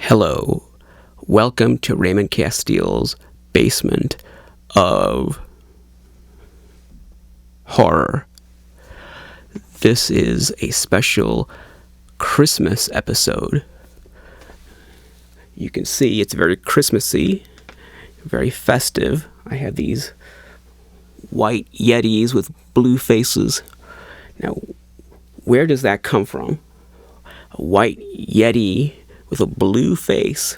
Hello, welcome to Raymond Castile's basement of horror. This is a special Christmas episode. You can see it's very Christmassy, very festive. I have these white Yetis with blue faces. Now, where does that come from? A white Yeti with a blue face,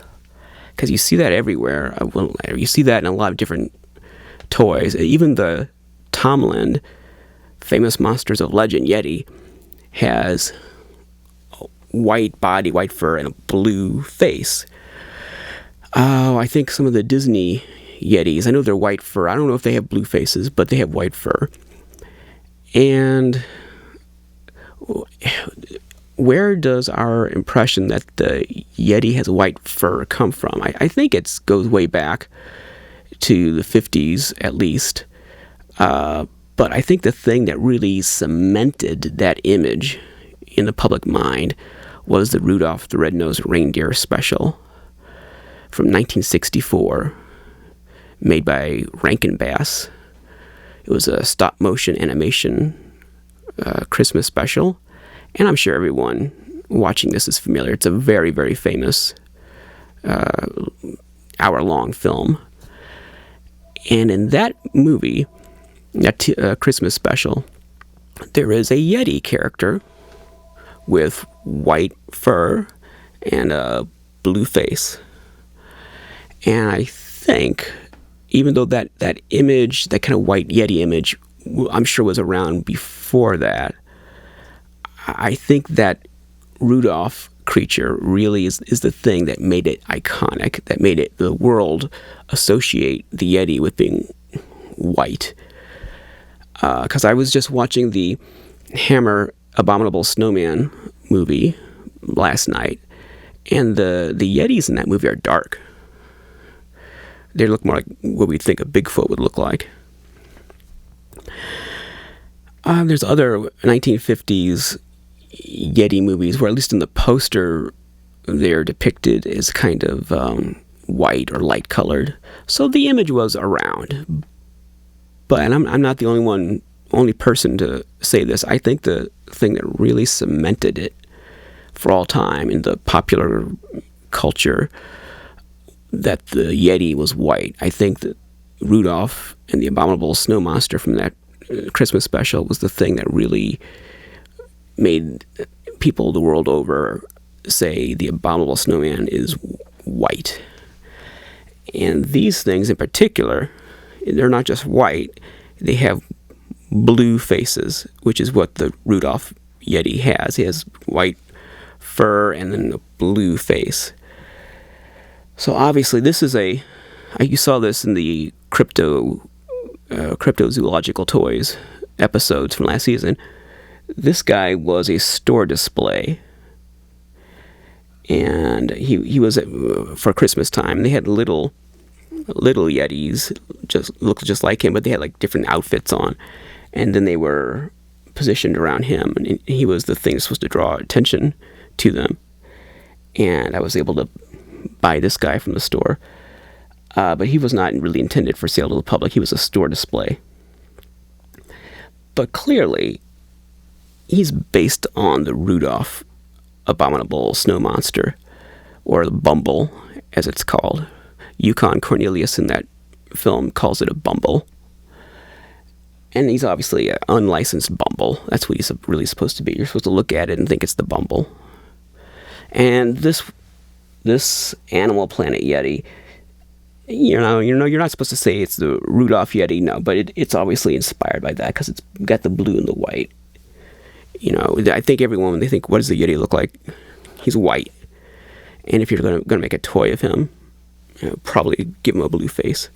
because you see that everywhere. You see that in a lot of different toys. Even the Tomlin famous Monsters of Legend Yeti has a white body, white fur, and a blue face. Oh, I think some of the Disney Yetis, I know they're white fur. I don't know if they have blue faces, but they have white fur. And where does our impression that the Yeti has white fur come from? I think it goes way back to the 50s at least. But I think the thing that really cemented that image in the public mind was the Rudolph the Red-Nosed Reindeer special from 1964, made by Rankin. It was a stop-motion animation Christmas special. And I'm sure everyone watching this is familiar. It's a very, very famous hour-long film. And in that movie, that Christmas special, there is a Yeti character with white fur and a blue face. And I think, even though that image, that kind of white Yeti image, I'm sure was around before that, I think that Rudolph creature really is the thing that made it iconic, that made it the world associate the Yeti with being white. Because I was just watching the Hammer Abominable Snowman movie last night, and the Yetis in that movie are dark. They look more like what we'd think a Bigfoot would look like. There's other 1950s Yeti movies where, at least in the poster, they're depicted as kind of white or light colored. So the image was around. But, and I'm not the only person to say this. I think the thing that really cemented it for all time in the popular culture, that the Yeti was white. I think that Rudolph and the Abominable Snow Monster from that Christmas special was the thing that really made people the world over say the Abominable Snowman is white. And these things in particular, they're not just white, they have blue faces, which is what the Rudolph Yeti has. He has white fur and then a blue face. So obviously this is you saw this in the cryptozoological toys episodes from last season. This guy was a store display, and he was for Christmas time. They had little Yetis, looked just like him, but they had like different outfits on, and then they were positioned around him, and he was the thing supposed to draw attention to them. And I was able to buy this guy from the store, but he was not really intended for sale to the public. He was a store display, but clearly he's based on the Rudolph Abominable Snow Monster, or the Bumble, as it's called. Yukon Cornelius in that film calls it a Bumble. And he's obviously an unlicensed Bumble. That's what he's really supposed to be. You're supposed to look at it and think it's the Bumble. And this Animal Planet Yeti, you're not supposed to say it's the Rudolph Yeti, no, but it's obviously inspired by that because it's got the blue and the white. I think everyone, when they think, what does the Yeti look like? He's white. And if you're going to make a toy of him, probably give him a blue face.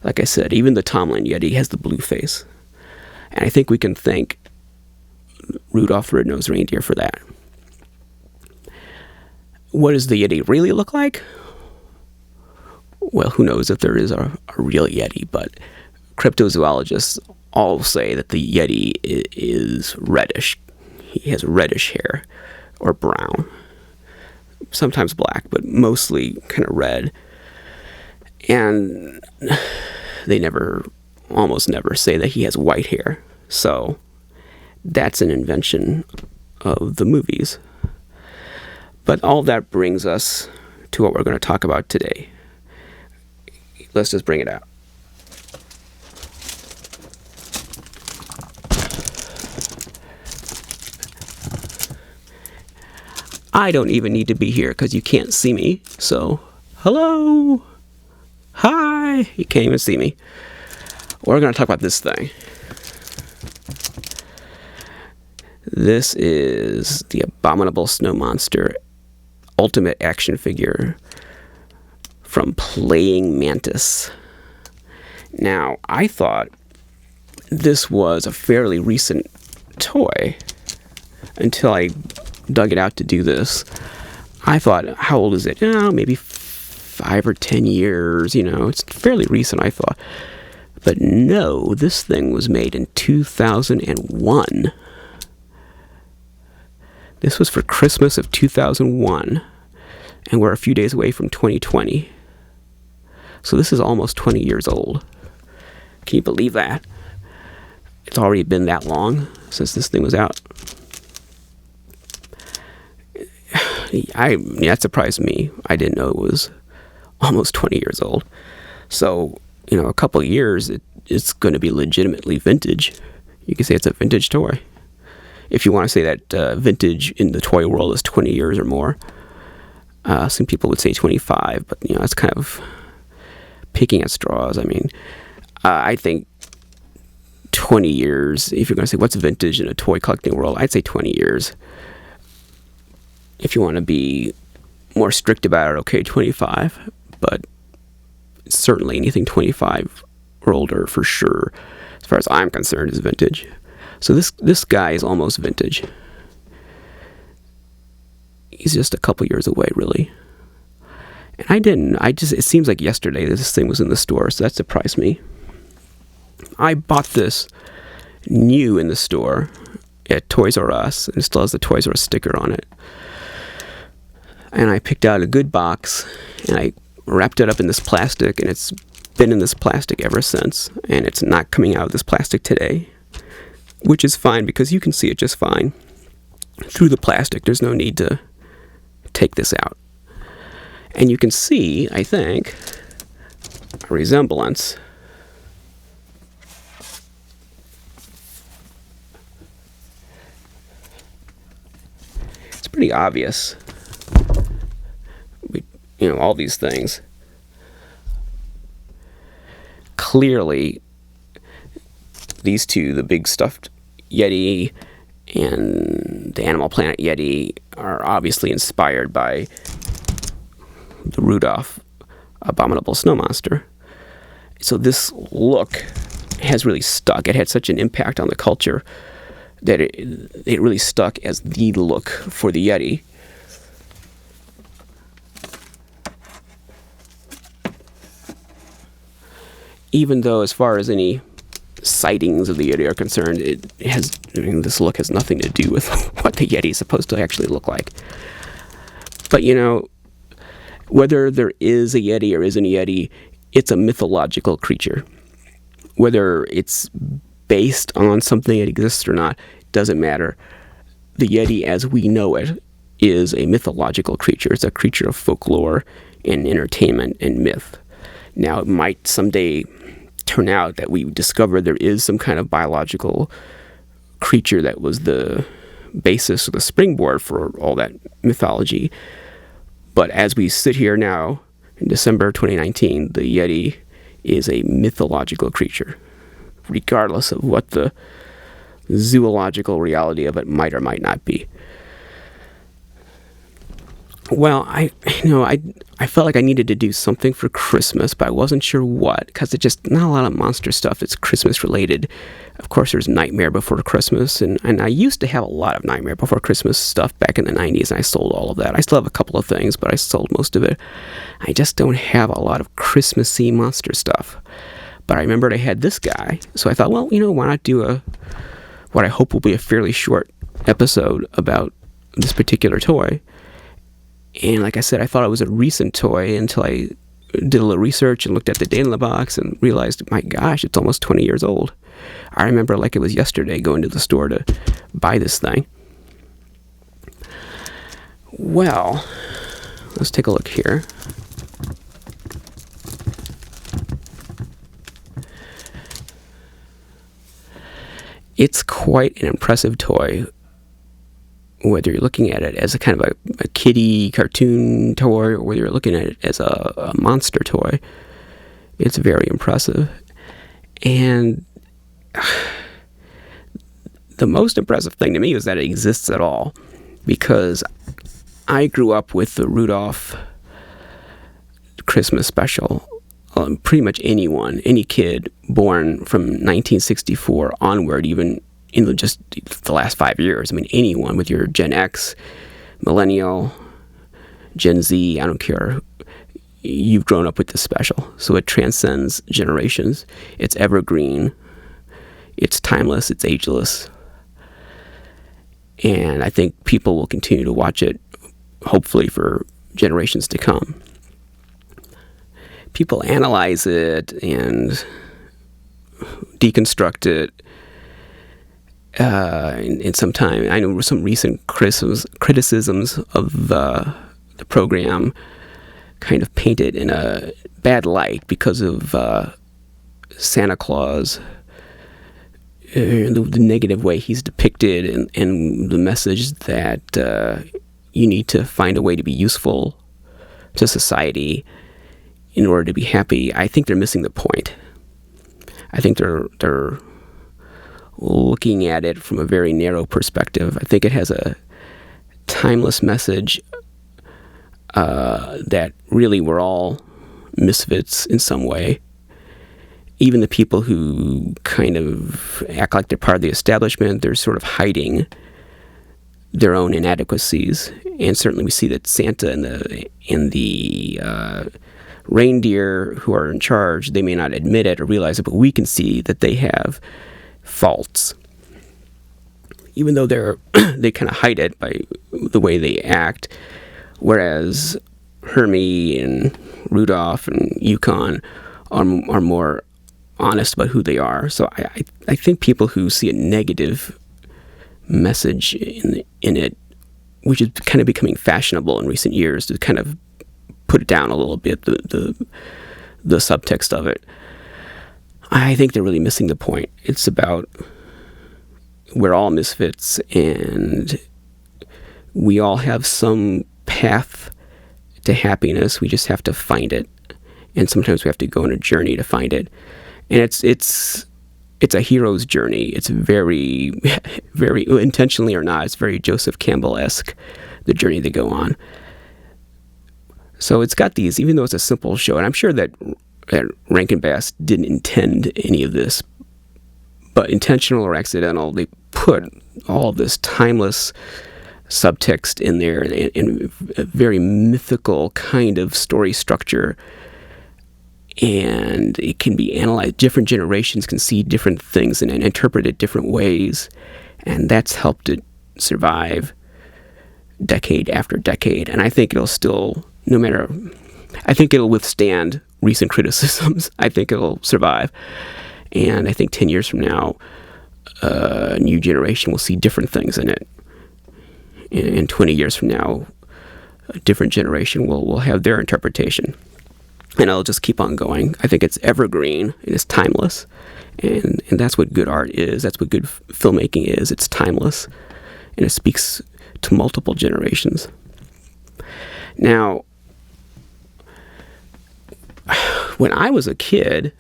Like I said, even the Tomlin Yeti has the blue face. And I think we can thank Rudolph the Red-Nosed Reindeer for that. What does the Yeti really look like? Well, who knows if there is a real Yeti, but cryptozoologists all say that the Yeti is reddish. He has reddish hair, or brown. sometimes black, but mostly kind of red. And they almost never say that he has white hair. So that's an invention of the movies. But all that brings us to what we're going to talk about today. Let's just bring it out. I don't even need to be here because you can't see me. So, hello. Hi. You can't even see me. We're going to talk about this thing. This is the Abominable Snow Monster Ultimate Action Figure from Playing Mantis. Now, I thought this was a fairly recent toy until I dug it out to do this. I thought, how old is it? Maybe 5 or 10 years, it's fairly recent, I thought. But no, this thing was made in 2001. This was for Christmas of 2001, and we're a few days away from 2020. So this is almost 20 years old. Can you believe that? It's already been that long since this thing was out. That surprised me. I didn't know it was almost 20 years old. So, a couple of years, it's going to be legitimately vintage. You can say it's a vintage toy. If you want to say that vintage in the toy world is 20 years or more. Some people would say 25, but, that's kind of picking at straws. I mean, I think 20 years, if you're going to say what's vintage in a toy collecting world, I'd say 20 years. If you want to be more strict about it, okay, 25. But certainly anything 25 or older, for sure, as far as I'm concerned, is vintage. So this guy is almost vintage. He's just a couple years away, really. And it seems like yesterday that this thing was in the store, so that surprised me. I bought this new in the store at Toys R Us, and it still has the Toys R Us sticker on it. And I picked out a good box, and I wrapped it up in this plastic, and it's been in this plastic ever since. And it's not coming out of this plastic today, which is fine because you can see it just fine through the plastic. There's no need to take this out. And you can see, I think, a resemblance. It's pretty obvious. All these things. Clearly, these two, the big stuffed Yeti and the Animal Planet Yeti, are obviously inspired by the Rudolph Abominable Snow Monster. So this look has really stuck. It had such an impact on the culture that it really stuck as the look for the Yeti. Even though, as far as any sightings of the Yeti are concerned, this look has nothing to do with what the Yeti is supposed to actually look like. But, whether there is a Yeti or isn't a Yeti, it's a mythological creature. Whether it's based on something that exists or not, doesn't matter. The Yeti, as we know it, is a mythological creature. It's a creature of folklore and entertainment and myth. Now, it might someday turn out that we discover there is some kind of biological creature that was the basis or the springboard for all that mythology. But as we sit here now, in December 2019, the Yeti is a mythological creature, regardless of what the zoological reality of it might or might not be. Well, I felt like I needed to do something for Christmas, but I wasn't sure what, because it's just not a lot of monster stuff that's Christmas related. Of course, there's Nightmare Before Christmas, and I used to have a lot of Nightmare Before Christmas stuff back in the 90s, and I sold all of that. I still have a couple of things, but I sold most of it. I just don't have a lot of Christmassy monster stuff. But I remembered I had this guy, so I thought, well, why not do what I hope will be a fairly short episode about this particular toy. And like I said, I thought it was a recent toy until I did a little research and looked at the date on the box and realized, my gosh, it's almost 20 years old. I remember like it was yesterday going to the store to buy this thing. Well, let's take a look here. It's quite an impressive toy, whether you're looking at it as a kind of a kiddie cartoon toy or whether you're looking at it as a monster toy. It's very impressive. And the most impressive thing to me is that it exists at all, because I grew up with the Rudolph Christmas special. Pretty much any kid born from 1964 onward, even in just the last 5 years. I mean, anyone with your Gen X, Millennial, Gen Z, I don't care. You've grown up with this special. So it transcends generations. It's evergreen. It's timeless. It's ageless. And I think people will continue to watch it, hopefully, for generations to come. People analyze it and deconstruct it. And sometimes, I know some recent criticisms of the program kind of paint it in a bad light because of Santa Claus, the negative way he's depicted, and the message that you need to find a way to be useful to society in order to be happy. I think they're missing the point. I think they're looking at it from a very narrow perspective. I think it has a timeless message that really we're all misfits in some way. Even the people who kind of act like they're part of the establishment, they're sort of hiding their own inadequacies. And certainly we see that Santa and the reindeer who are in charge, they may not admit it or realize it, but we can see that they have faults. Even though they kind of hide it by the way they act, whereas Hermie and Rudolph and Yukon are more honest about who they are. So I think people who see a negative message in it, which is kind of becoming fashionable in recent years, to kind of put it down a little bit, the subtext of it, I think they're really missing the point. It's about we're all misfits and we all have some path to happiness. We just have to find it, and sometimes we have to go on a journey to find it. And it's a hero's journey. It's very, very, intentionally or not, it's very Joseph Campbell-esque, the journey they go on. So it's got these, even though it's a simple show, and I'm sure that Rankin Bass didn't intend any of this, but intentional or accidental, they put all of this timeless subtext in there in a very mythical kind of story structure. And it can be analyzed. Different generations can see different things and interpret it different ways. And that's helped it survive decade after decade. And I think it'll still, I think it'll withstand recent criticisms. I think it'll survive. And I think 10 years from now, a new generation will see different things in it. And 20 years from now, a different generation will have their interpretation. And it'll just keep on going. I think it's evergreen and it's timeless. And that's what good art is. That's what good filmmaking is. It's timeless. And it speaks to multiple generations. Now, when I was a kid,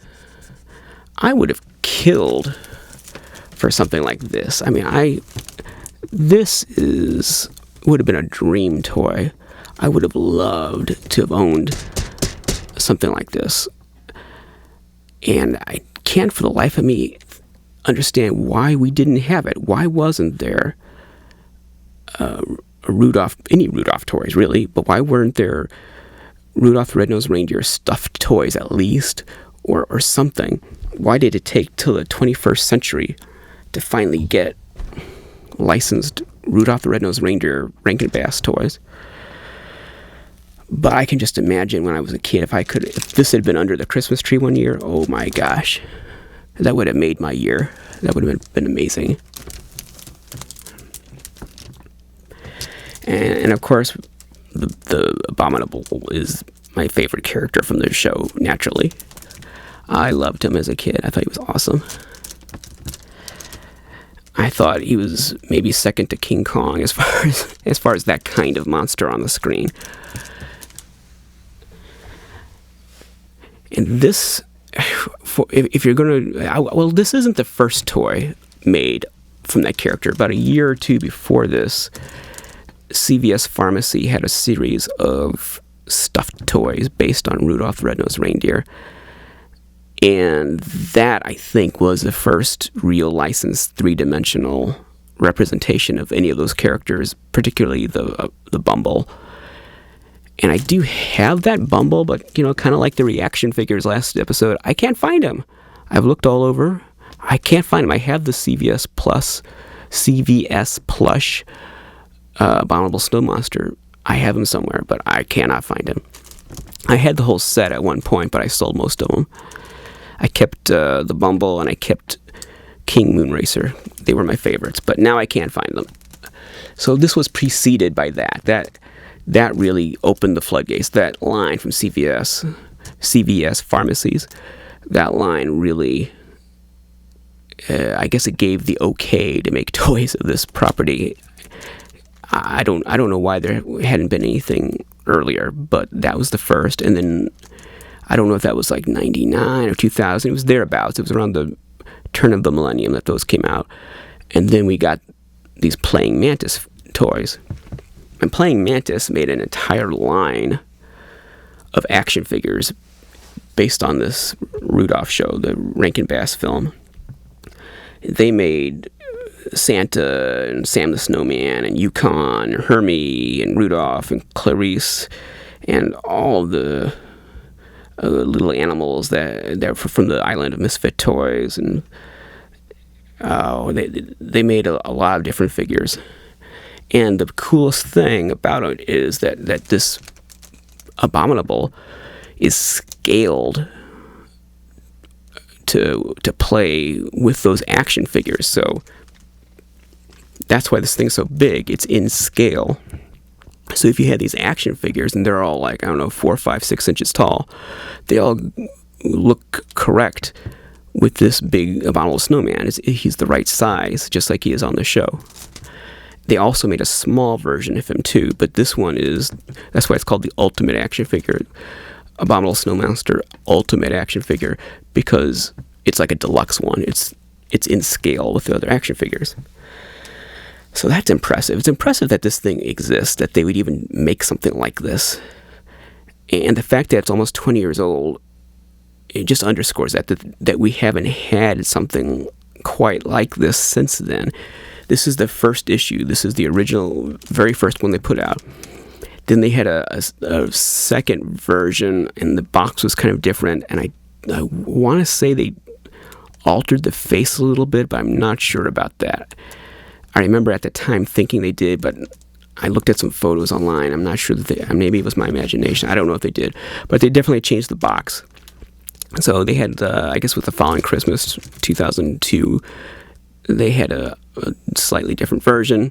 I would have killed for something like this. I mean, this would have been a dream toy. I would have loved to have owned something like this. And I can't for the life of me understand why we didn't have it. Why wasn't there any Rudolph toys, really? But why weren't there Rudolph the Red-Nosed Reindeer stuffed toys, at least, or something? Why did it take till the 21st century to finally get licensed Rudolph the Red-Nosed Reindeer Rankin Bass toys? But I can just imagine when I was a kid, if this had been under the Christmas tree one year, oh my gosh, that would have made my year. That would have been amazing. And of course, the Abominable is my favorite character from the show, naturally. I loved him as a kid. I thought he was awesome. I thought he was maybe second to King Kong as far as that kind of monster on the screen. And this, if you're going to, this isn't the first toy made from that character. About a year or two before this, CVS Pharmacy had a series of stuffed toys based on Rudolph the Red-Nosed Reindeer. And that, I think, was the first real licensed three-dimensional representation of any of those characters, particularly the bumble. And I do have that bumble, but, kind of like the reaction figures last episode, I can't find him. I've looked all over. I can't find him. I have the CVS plush Abominable Snow Monster. I have him somewhere, but I cannot find him. I had the whole set at one point, but I sold most of them. I kept the Bumble and I kept King Moonracer. They were my favorites, but now I can't find them. So this was preceded by that. That really opened the floodgates. That line from CVS Pharmacies, that line really, I guess it gave the okay to make toys of this property. I don't know why there hadn't been anything earlier, but that was the first. And then I don't know if that was like 99 or 2000. It was thereabouts. It was around the turn of the millennium that those came out. And then we got these Playing Mantis toys. And Playing Mantis made an entire line of action figures based on this Rudolph show, the Rankin Bass film. They made Santa and Sam the Snowman and Yukon and Hermie and Rudolph and Clarice and all of the little animals that were from the Island of Misfit Toys. And they made a lot of different figures. And the coolest thing about it is that this Abominable is scaled to play with those action figures. So that's why this thing's so big. It's in scale. So if you had these action figures and they're all like, 4, 5, 6 inches tall, they all look correct with this big Abominable Snowman. He's the right size, just like he is on the show. They also made a small version of him too, but this one that's why it's called the Ultimate Action Figure, Abominable Snow Monster Ultimate Action Figure, because it's like a deluxe one. It's in scale with the other action figures. So that's impressive. It's impressive that this thing exists, that they would even make something like this. And the fact that it's almost 20 years old, it just underscores that we haven't had something quite like this since then. This is the first issue. This is the original, very first one they put out. Then they had a second version, and the box was kind of different. And I want to say they altered the face a little bit, but I'm not sure about that. I remember at the time thinking they did, but I looked at some photos online. I'm not sure that maybe it was my imagination. I don't know if they did, but they definitely changed the box. So they had, I guess with the following Christmas, 2002, they had a slightly different version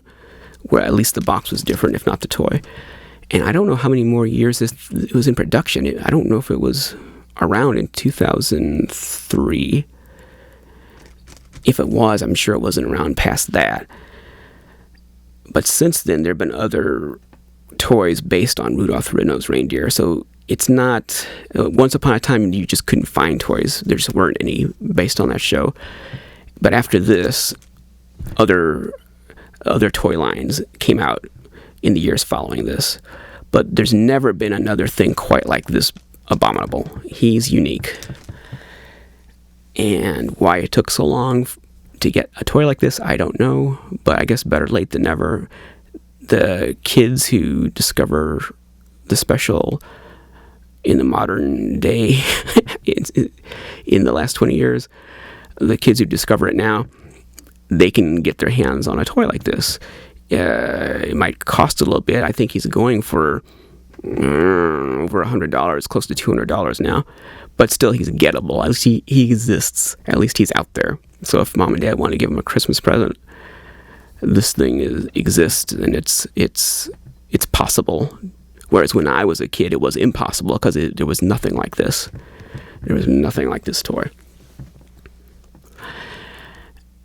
where at least the box was different, if not the toy. And I don't know how many more years it was in production. I don't know if it was around in 2003. If it was, I'm sure it wasn't around past that. But since then, there have been other toys based on Rudolph the Red-Nosed Reindeer. So it's not... once upon a time, you just couldn't find toys. There just weren't any based on that show. But after this, other toy lines came out in the years following this. But there's never been another thing quite like this Abominable. He's unique. And why it took so long to get a toy like this, I don't know. But I guess better late than never. The kids who discover the special in the modern day, in the last 20 years, the kids who discover it now, they can get their hands on a toy like this. It might cost a little bit. I think he's going for over $100, close to $200 now. But still, he's gettable. At least he exists. At least he's out there. So if mom and dad want to give him a Christmas present, this thing exists, and it's possible. Whereas when I was a kid, it was impossible because there was nothing like this. There was nothing like this toy.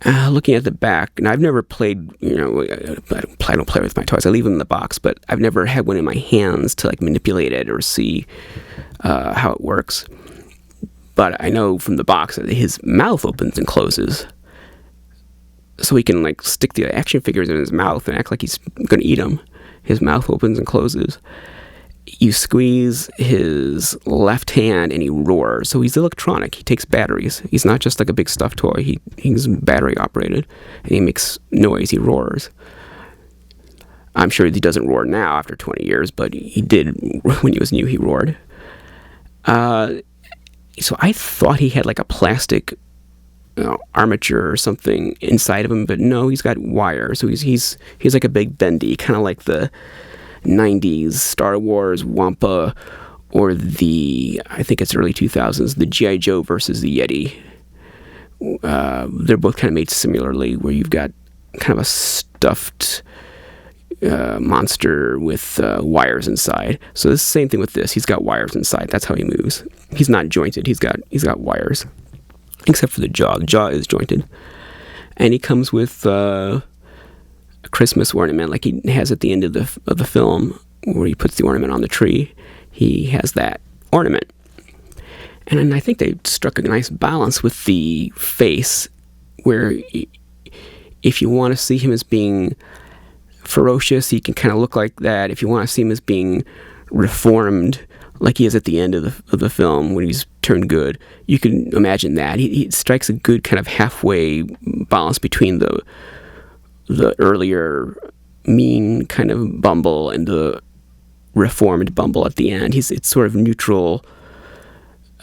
Looking at the back, and I've never played, I don't play with my toys. I leave them in the box, but I've never had one in my hands to like manipulate it or see how it works. But I know from the box that his mouth opens and closes, so he can like stick the action figures in his mouth and act like he's going to eat them. His mouth opens and closes. You squeeze his left hand and he roars. So he's electronic. He takes batteries. He's not just like a big stuffed toy. He's battery operated, and he makes noise. He roars. I'm sure he doesn't roar now after 20 years, but he did when he was new. He roared. So I thought he had like a plastic armature or something inside of him, but no, he's got wire. So he's like a big bendy, kind of like the 90s Star Wars Wampa, or I think it's early 2000s, the G.I. Joe versus the Yeti. They're both kind of made similarly, where you've got kind of a stuffed monster with wires inside. So it's the same thing with this. He's got wires inside. That's how he moves. He's not jointed. He's got wires, except for the jaw. The jaw is jointed, and he comes with a Christmas ornament, like he has at the end of the film, where he puts the ornament on the tree. He has that ornament, and then I think they struck a nice balance with the face, where if you want to see him as being ferocious, he can kind of look like that. If you want to see him as being reformed, like he is at the end of the film when he's turned good, you can imagine that. He strikes a good kind of halfway balance between the earlier mean kind of Bumble and the reformed Bumble at the end. It's sort of neutral,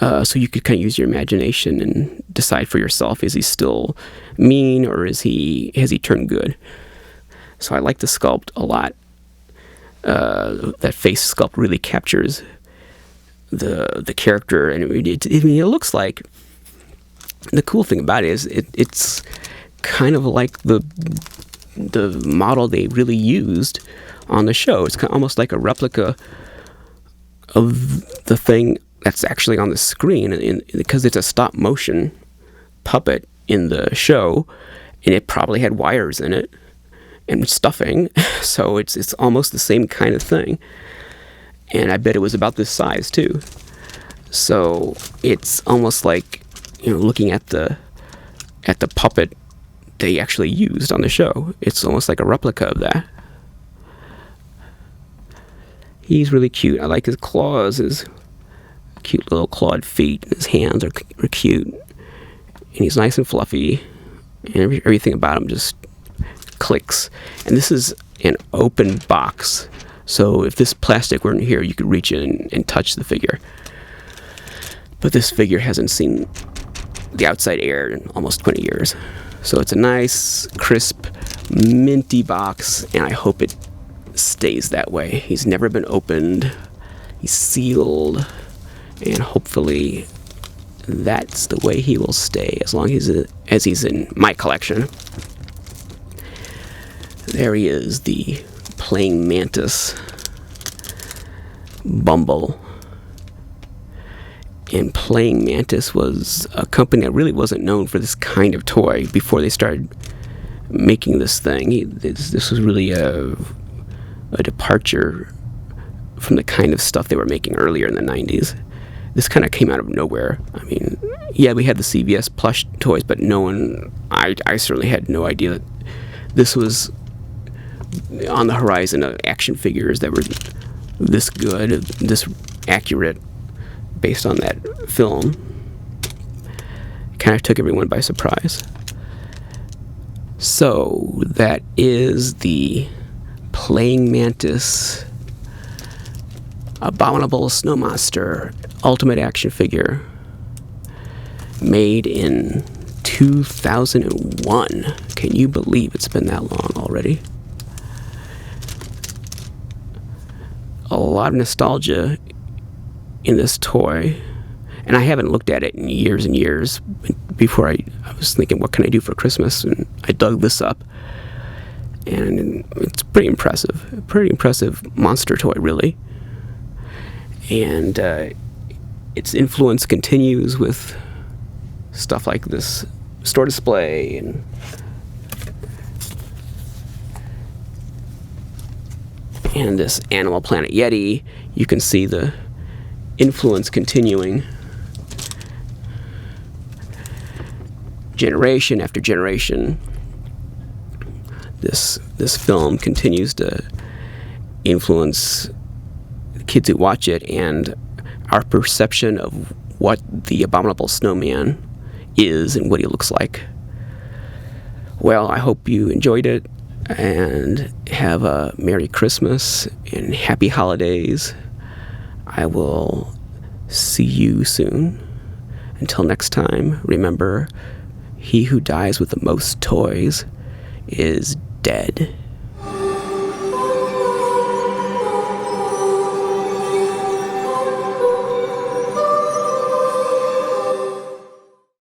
so you could kind of use your imagination and decide for yourself: is he still mean, or has he turned good? So I like the sculpt a lot. That face sculpt really captures the character, and it looks like, the cool thing about it is it's kind of like the model they really used on the show. It's kind of almost like a replica of the thing that's actually on the screen, because it's a stop motion puppet in the show, and it probably had wires in it and stuffing, so it's almost the same kind of thing. And I bet it was about this size too. So it's almost like, looking at the puppet they actually used on the show. It's almost like a replica of that. He's really cute. I like his claws, his cute little clawed feet. His hands are cute. And he's nice and fluffy. And everything about him just clicks. And this is an open box. So if this plastic weren't here, you could reach in and touch the figure. But this figure hasn't seen the outside air in almost 20 years. So it's a nice, crisp, minty box, and I hope it stays that way. He's never been opened. He's sealed, and hopefully that's the way he will stay as long as he's in my collection. There he is, the playing Mantis Bumble. And Playing Mantis was a company that really wasn't known for this kind of toy before they started making this thing. This was really a departure from the kind of stuff they were making earlier in the 90s. This kind of came out of nowhere. I mean, yeah, we had the CVS plush toys, but I certainly had no idea that this was on the horizon of action figures that were this good, this accurate, based on that film. It kind of took everyone by surprise. So that is the Playing Mantis Abominable Snow Monster Ultimate Action Figure, made in 2001. Can you believe it's been that long already? a lot of nostalgia in this toy. And I haven't looked at it in years and years. Before I was thinking, what can I do for Christmas? And I dug this up. And it's pretty impressive. A pretty impressive monster toy, really. And its influence continues with stuff like this store display and this Animal Planet Yeti. You can see the influence continuing generation after generation. This film continues to influence the kids who watch it and our perception of what the Abominable Snowman is and what he looks like. Well, I hope you enjoyed it and have a Merry Christmas and Happy Holidays. I will see you soon. Until next time, remember, he who dies with the most toys is dead.